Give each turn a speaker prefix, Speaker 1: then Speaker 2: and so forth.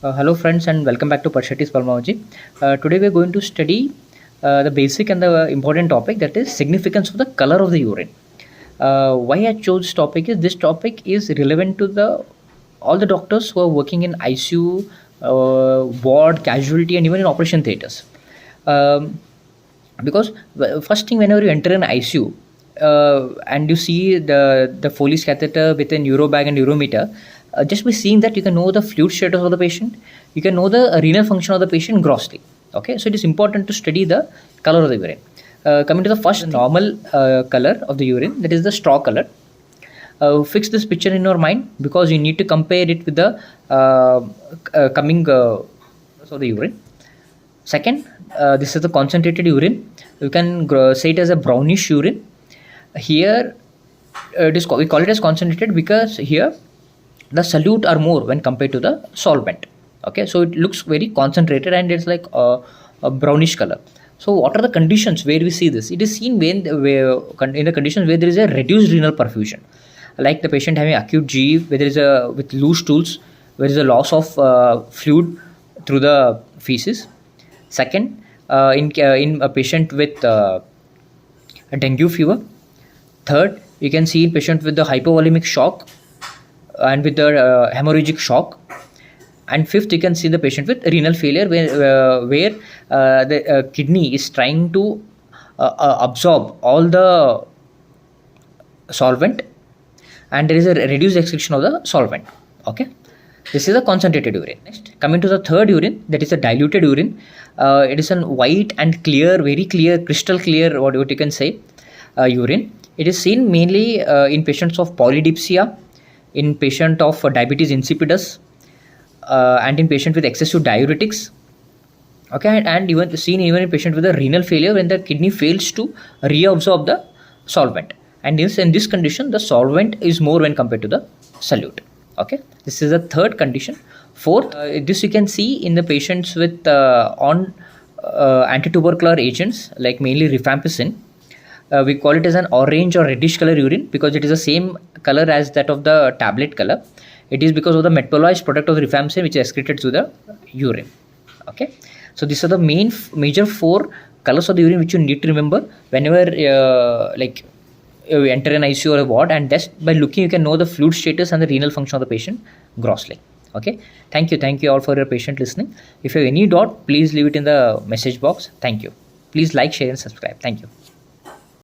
Speaker 1: Hello friends and welcome back to Parshetti's Pulmonology. Today we are going to study the basic and the important topic, that is significance of the color of the urine. Why I chose this topic is this topic is relevant to the all the doctors who are working in ICU, ward, casualty, and even in operation theaters. Um, because first thing, whenever you enter an ICU and you see the Foley's catheter with an urobag and urometer, just by seeing that you can know the fluid status of the patient, you can know the renal function of the patient grossly. Okay, so it is important to study the color of the urine. Coming to the first normal color of the urine, that is the straw color. Fix this picture in your mind because you need to compare it with the coming of the urine. Second, this is the concentrated urine. You can say it as a brownish urine. Here, we call it as concentrated because here the solute are more when compared to the solvent. Okay, so it looks very concentrated and it's like a brownish color. So what are the conditions where we see this? It is seen when in the conditions where there is a reduced renal perfusion, like the patient having acute GE, where there is with loose stools, where there is a loss of fluid through the feces. Second, in a patient with a dengue fever. Third, you can see in patient with the hypovolemic shock and with the hemorrhagic shock. And fifth, you can see the patient with renal failure where the kidney is trying to absorb all the solvent and there is a reduced excretion of the solvent. Okay, this is a concentrated urine. Next, coming to the third urine, that is a diluted urine. It is a white and clear, very clear, crystal clear, what you can say, urine. It is seen mainly in patients of polydipsia, in patient of diabetes insipidus, and in patient with excessive diuretics. Okay, and even seen even in patient with a renal failure when the kidney fails to reabsorb the solvent. And in this condition, the solvent is more when compared to the solute. Okay, this is the third condition. Fourth, this you can see in the patients with on antitubercular agents like mainly rifampicin. We call it as an orange or reddish color urine because it is the same color as that of the tablet color. It is because of the metabolized product of the rifampicin which is excreted through the urine. Okay, so these are the major four colors of the urine which you need to remember whenever you enter an ICU or a ward, and just by looking you can know the fluid status and the renal function of the patient grossly. Okay, thank you all for your patient listening. If you have any doubt, please leave it in the message box. Thank you. Please like, share and subscribe. Thank you.